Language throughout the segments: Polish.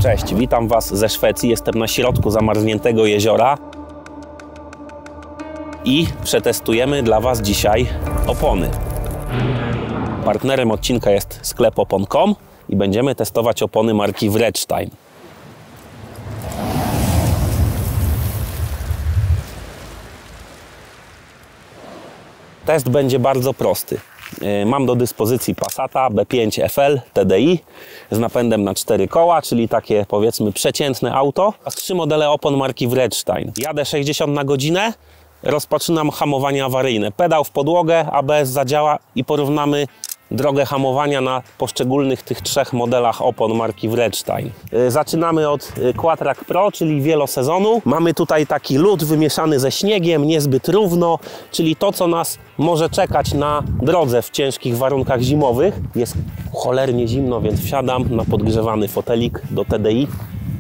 Cześć, witam Was ze Szwecji. Jestem na środku zamarzniętego jeziora i przetestujemy dla Was dzisiaj opony. Partnerem odcinka jest sklep opon.com i będziemy testować opony marki Wrexstein. Test będzie bardzo prosty. Mam do dyspozycji Passata B5 FL TDI z napędem na 4 koła, czyli takie powiedzmy przeciętne auto. A 3 modele opon marki Wrexstein. Jadę 60 na godzinę, rozpoczynam hamowanie awaryjne. Pedał w podłogę, ABS zadziała i porównamy drogę hamowania na poszczególnych tych 3 modelach opon marki Wrexstein. Zaczynamy od Quatrack Pro, czyli wielosezonu. Mamy tutaj taki lód wymieszany ze śniegiem, niezbyt równo, czyli to, co nas może czekać na drodze w ciężkich warunkach zimowych. Jest cholernie zimno, więc wsiadam na podgrzewany fotelik do TDI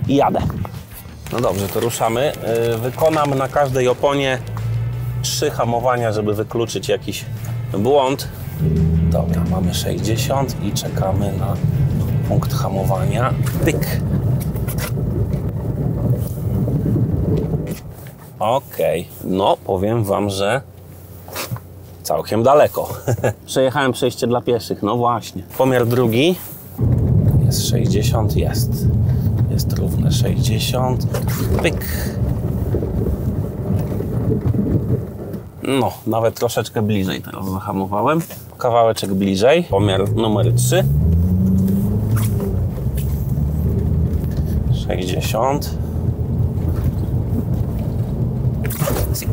i jadę. No dobrze, to ruszamy. Wykonam na każdej oponie 3 hamowania, żeby wykluczyć jakiś błąd. Dobra, mamy 60 i czekamy na punkt hamowania. Pyk. Okej, no powiem Wam, że całkiem daleko. Przejechałem przejście dla pieszych, no właśnie. Pomiar drugi. Jest 60, jest równe 60. Pyk. No, nawet troszeczkę bliżej teraz zahamowałem. Kawałeczek bliżej. Pomiar numer 3. 60. Cyk.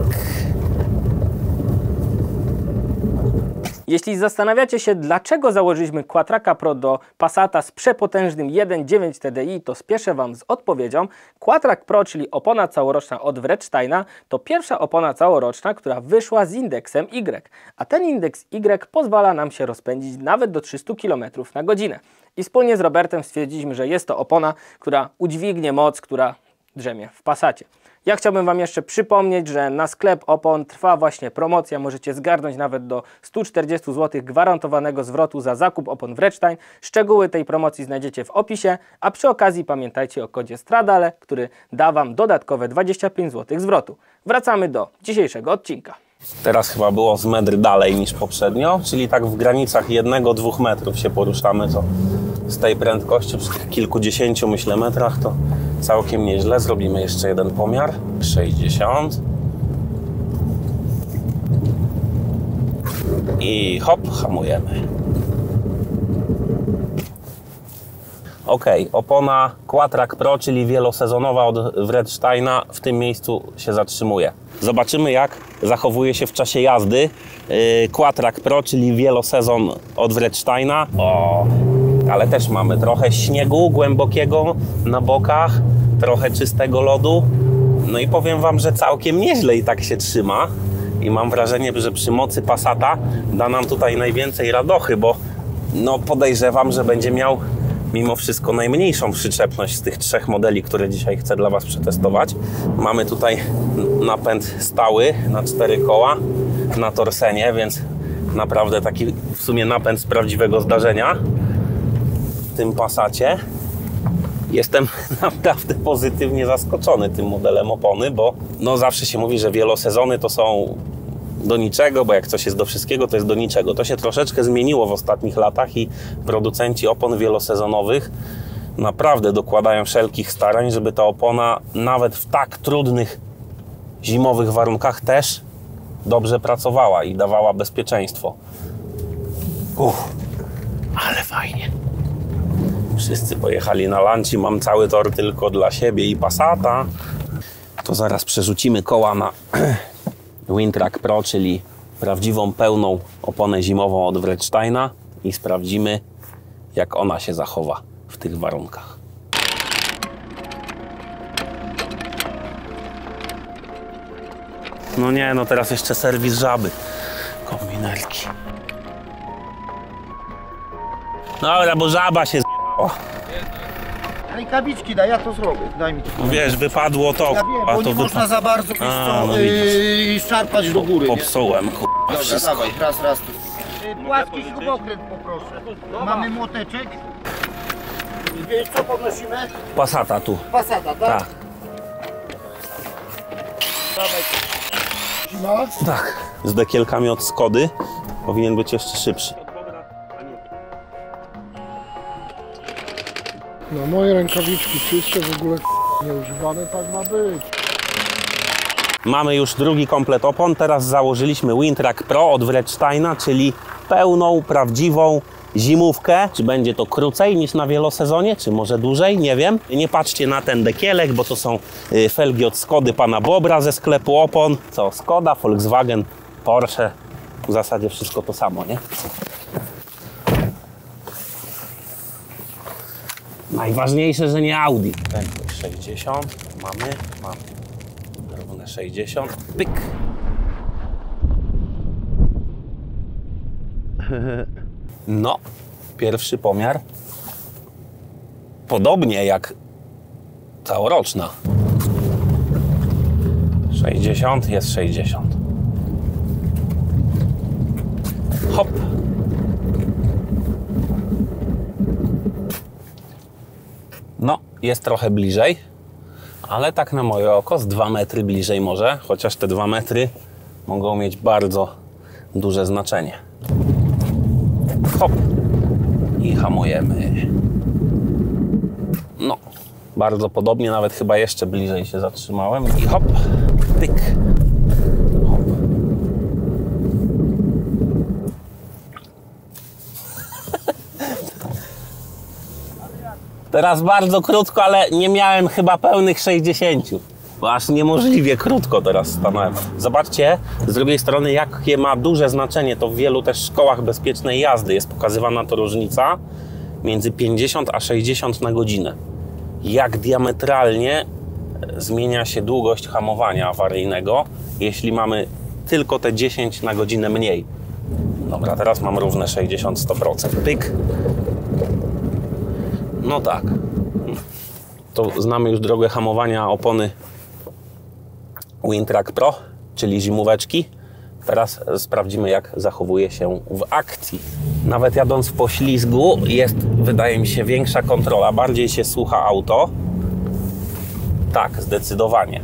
Jeśli zastanawiacie się, dlaczego założyliśmy Quatracka Pro do Passata z przepotężnym 1.9 TDI, to spieszę Wam z odpowiedzią. Quatrack Pro, czyli opona całoroczna od Wrexsteina, to pierwsza opona całoroczna, która wyszła z indeksem Y. A ten indeks Y pozwala nam się rozpędzić nawet do 300 km na godzinę. I wspólnie z Robertem stwierdziliśmy, że jest to opona, która udźwignie moc, która drzemie w Passacie. Ja chciałbym Wam jeszcze przypomnieć, że na sklep opon trwa właśnie promocja. Możecie zgarnąć nawet do 140 zł gwarantowanego zwrotu za zakup opon Wrexstein. Szczegóły tej promocji znajdziecie w opisie, a przy okazji pamiętajcie o kodzie STRADALE, który da Wam dodatkowe 25 zł zwrotu. Wracamy do dzisiejszego odcinka. Teraz chyba było z metr dalej niż poprzednio, czyli tak w granicach 1-2 metrów się poruszamy, to z tej prędkości przy tych kilkudziesięciu, myślę, metrach to całkiem nieźle. Zrobimy jeszcze jeden pomiar. 60. I hop, hamujemy. Ok, opona Quatrack Pro, czyli wielosezonowa od Wrexsteina, w tym miejscu się zatrzymuje. Zobaczymy, jak zachowuje się w czasie jazdy Quatrack Pro, czyli wielosezon od Wrexsteina. O, ale też mamy trochę śniegu głębokiego na bokach, trochę czystego lodu. No i powiem Wam, że całkiem nieźle i tak się trzyma. I mam wrażenie, że przy mocy Passata da nam tutaj najwięcej radochy, bo no podejrzewam, że będzie miał mimo wszystko najmniejszą przyczepność z tych 3 modeli, które dzisiaj chcę dla Was przetestować. Mamy tutaj napęd stały na 4 koła na torsenie, więc naprawdę taki w sumie napęd z prawdziwego zdarzenia w tym Passacie. Jestem naprawdę pozytywnie zaskoczony tym modelem opony, bo no zawsze się mówi, że wielosezony to są do niczego, bo jak coś jest do wszystkiego, to jest do niczego. To się troszeczkę zmieniło w ostatnich latach i producenci opon wielosezonowych naprawdę dokładają wszelkich starań, żeby ta opona nawet w tak trudnych zimowych warunkach też dobrze pracowała i dawała bezpieczeństwo. Ale fajnie. Wszyscy pojechali na lunch i mam cały tor tylko dla siebie i Passata. To zaraz przerzucimy koła na Wintrack Pro, czyli prawdziwą, pełną oponę zimową od Wrexsteina i sprawdzimy, jak ona się zachowa w tych warunkach. No nie, no teraz jeszcze serwis żaby. Kombinerki. Dobra, bo żaba się z***ła. Rękawiczki daj, ja to zrobię, daj mi to. Wiesz, wypadło to. Ja wiem, bo nie można za bardzo szarpać do góry. Popsułem, Dobra, wszystko. Dawaj, raz. Płaski śrubokręt poproszę. Mamy młoteczek. Wiesz co podnosimy? Passata tu. Passata, tak? Tak. Dawaj. Zima? Tak. Z dekielkami od Skody powinien być jeszcze szybszy. No moje rękawiczki czyste, w ogóle nieużywane, tak ma być. Mamy już drugi komplet opon. Teraz założyliśmy Wintrack Pro od Wredsteina, czyli pełną, prawdziwą zimówkę. Czy będzie to krócej niż na wielosezonie, czy może dłużej, nie wiem. Nie patrzcie na ten dekielek, bo to są felgi od Skody pana Bobra ze sklepu opon. Co? Skoda, Volkswagen, Porsche. W zasadzie wszystko to samo, nie? Najważniejsze, że nie Audi. Prędkość 60. Mamy. Równe 60. Pyk. No, pierwszy pomiar. Podobnie jak całoroczna. 60 jest 60. Hop. No, jest trochę bliżej, ale tak na moje oko z 2 metry bliżej może, chociaż te 2 metry mogą mieć bardzo duże znaczenie. Hop. I hamujemy. No, bardzo podobnie, nawet chyba jeszcze bliżej się zatrzymałem. I hop, tyk, hop. Teraz bardzo krótko, ale nie miałem chyba pełnych 60. Bo aż niemożliwie krótko teraz stanąłem. Zobaczcie z drugiej strony, jakie ma duże znaczenie. To w wielu też szkołach bezpiecznej jazdy jest pokazywana to różnica między 50 a 60 na godzinę. Jak diametralnie zmienia się długość hamowania awaryjnego, jeśli mamy tylko te 10 na godzinę mniej. Dobra, teraz mam równe 60-100%. Pyk. No tak. To znamy już drogę hamowania opony Wintrack Pro, czyli zimóweczki. Teraz sprawdzimy, jak zachowuje się w akcji. Nawet jadąc w poślizgu jest, wydaje mi się, większa kontrola. Bardziej się słucha auto. Tak, zdecydowanie.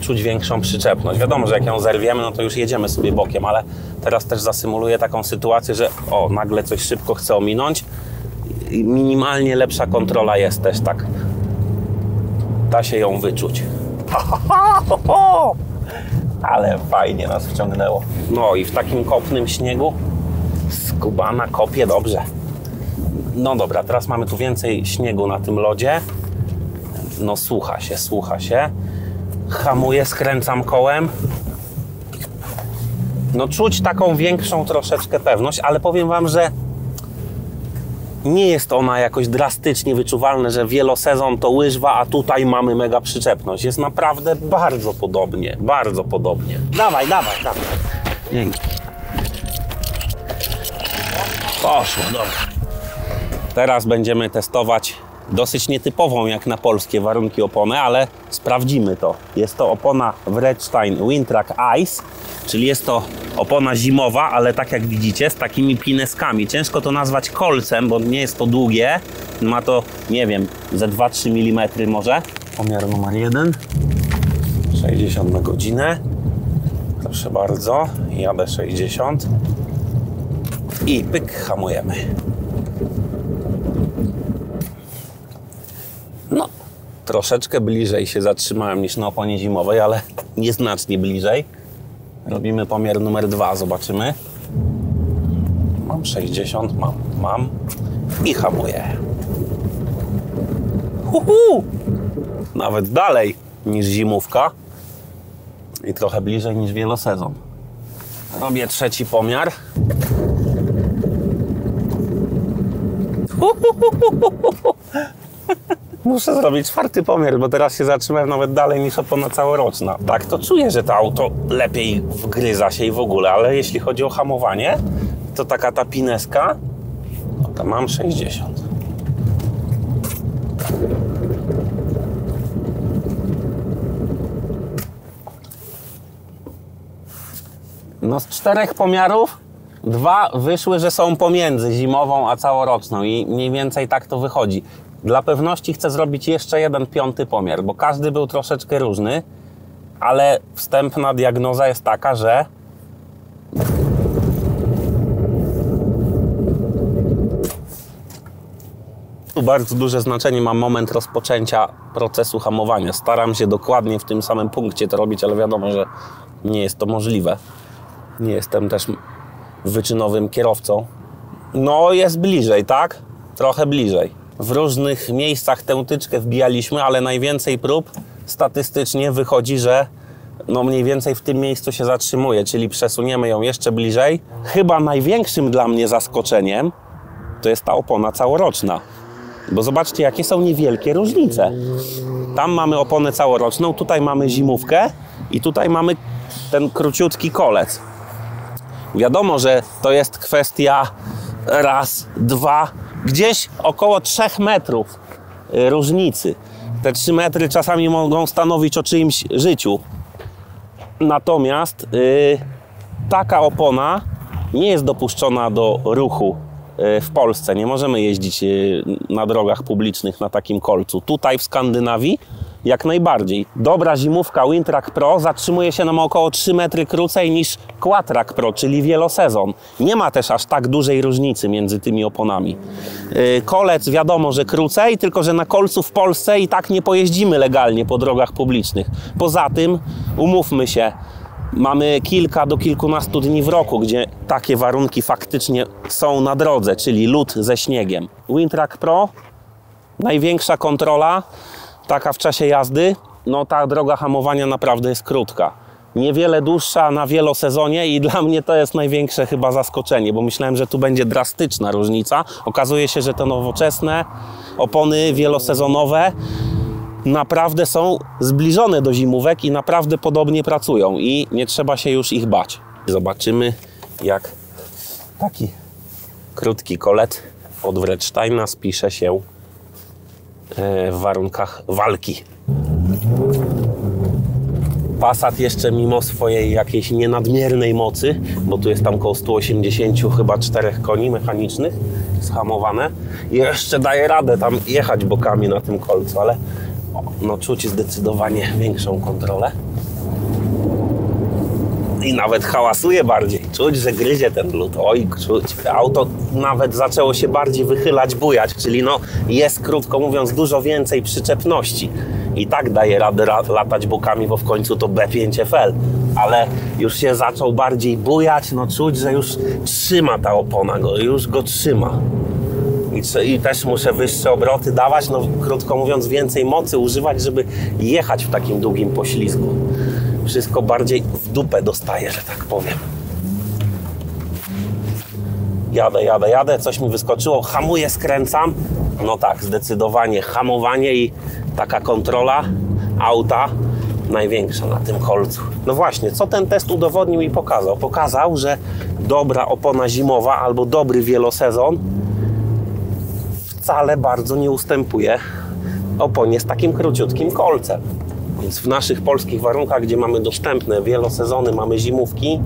Czuć większą przyczepność. Wiadomo, że jak ją zerwiemy, no to już jedziemy sobie bokiem, ale teraz też zasymuluję taką sytuację, że nagle coś szybko chcę ominąć. Minimalnie lepsza kontrola jest też, tak. Da się ją wyczuć. Ale fajnie nas wciągnęło. No i w takim kopnym śniegu skubana kopie dobrze. No dobra, teraz mamy tu więcej śniegu na tym lodzie. No słucha się. Hamuję, skręcam kołem. No czuć taką większą troszeczkę pewność, ale powiem wam, że nie jest ona jakoś drastycznie wyczuwalna, że wielosezon to łyżwa, a tutaj mamy mega przyczepność. Jest naprawdę bardzo podobnie, bardzo podobnie. Dawaj. Dzięki. Poszło, dobra. Teraz będziemy testować dosyć nietypową jak na polskie warunki oponę, ale sprawdzimy to. Jest to opona Wredstein Wintrack Ice, czyli jest to opona zimowa, ale tak jak widzicie, z takimi pineskami. Ciężko to nazwać kolcem, bo nie jest to długie. Ma to, nie wiem, ze 2-3 mm może. Pomiar numer 1. 60 na godzinę. Proszę bardzo. Jadę 60. I pyk, hamujemy. No, troszeczkę bliżej się zatrzymałem niż na oponie zimowej, ale nieznacznie bliżej. Robimy pomiar numer 2, zobaczymy. Mam 60, mam. I hamuję. Nawet dalej niż zimówka. I trochę bliżej niż wielosezon. Robię trzeci pomiar. Muszę zrobić czwarty pomiar, bo teraz się zatrzymałem nawet dalej niż opona całoroczna. Tak, to czuję, że to auto lepiej wgryza się i w ogóle, ale jeśli chodzi o hamowanie, to taka ta pineska, no to mam 60. No z 4 pomiarów 2 wyszły, że są pomiędzy zimową a całoroczną i mniej więcej tak to wychodzi. Dla pewności chcę zrobić jeszcze jeden 5. pomiar, bo każdy był troszeczkę różny, ale wstępna diagnoza jest taka, że tu bardzo duże znaczenie ma moment rozpoczęcia procesu hamowania. Staram się dokładnie w tym samym punkcie to robić, ale wiadomo, że nie jest to możliwe. Nie jestem też wyczynowym kierowcą. No jest bliżej, tak? Trochę bliżej. W różnych miejscach tę tyczkę wbijaliśmy, ale najwięcej prób statystycznie wychodzi, że no mniej więcej w tym miejscu się zatrzymuje, czyli przesuniemy ją jeszcze bliżej. Chyba największym dla mnie zaskoczeniem to jest ta opona całoroczna. Bo zobaczcie, jakie są niewielkie różnice. Tam mamy oponę całoroczną, tutaj mamy zimówkę i tutaj mamy ten króciutki kolec. Wiadomo, że to jest kwestia raz, dwa, gdzieś około 3 metrów różnicy. Te 3 metry czasami mogą stanowić o czyimś życiu. Natomiast taka opona nie jest dopuszczona do ruchu w Polsce. Nie możemy jeździć na drogach publicznych na takim kolcu. Tutaj w Skandynawii jak najbardziej. Dobra zimówka Wintrack Pro zatrzymuje się nam około 3 metry krócej niż Quatrack Pro, czyli wielosezon. Nie ma też aż tak dużej różnicy między tymi oponami. Kolec wiadomo, że krócej, tylko że na kolcu w Polsce i tak nie pojeździmy legalnie po drogach publicznych. Poza tym, umówmy się, mamy kilka do kilkunastu dni w roku, gdzie takie warunki faktycznie są na drodze, czyli lód ze śniegiem. Wintrack Pro, największa kontrola, taka w czasie jazdy, no ta droga hamowania naprawdę jest krótka. Niewiele dłuższa na wielosezonie i dla mnie to jest największe chyba zaskoczenie, bo myślałem, że tu będzie drastyczna różnica. Okazuje się, że te nowoczesne opony wielosezonowe naprawdę są zbliżone do zimówek i naprawdę podobnie pracują i nie trzeba się już ich bać. Zobaczymy, jak taki krótki kolet od Wredsteina spisze się w warunkach walki. Passat jeszcze mimo swojej jakiejś nienadmiernej mocy, bo tu jest tam około 180 chyba 4 koni mechanicznych zhamowane, jeszcze daje radę tam jechać bokami na tym kolcu, ale no czuć zdecydowanie większą kontrolę i nawet hałasuje bardziej. Czuć, że gryzie ten lód. Oj, czuć. Auto nawet zaczęło się bardziej wychylać, bujać, czyli no jest, krótko mówiąc, dużo więcej przyczepności. I tak daje radę latać bokami, bo w końcu to B5 FL. Ale już się zaczął bardziej bujać, no czuć, że już trzyma ta opona go, już go trzyma. I też muszę wyższe obroty dawać, no krótko mówiąc więcej mocy używać, żeby jechać w takim długim poślizgu. Wszystko bardziej w dupę dostaje, że tak powiem. Jadę, coś mi wyskoczyło, hamuję, skręcam. No tak, zdecydowanie hamowanie i taka kontrola auta największa na tym kolcu. No właśnie, co ten test udowodnił i pokazał? Pokazał, że dobra opona zimowa albo dobry wielosezon wcale bardzo nie ustępuje oponie z takim króciutkim kolcem. Więc w naszych polskich warunkach, gdzie mamy dostępne wielosezony, mamy zimówki,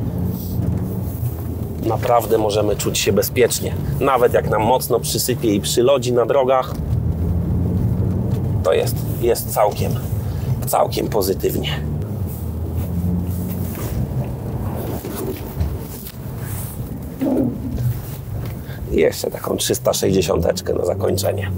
naprawdę możemy czuć się bezpiecznie. Nawet jak nam mocno przysypie i przylodzi na drogach, to jest całkiem pozytywnie. I jeszcze taką 360 na zakończenie.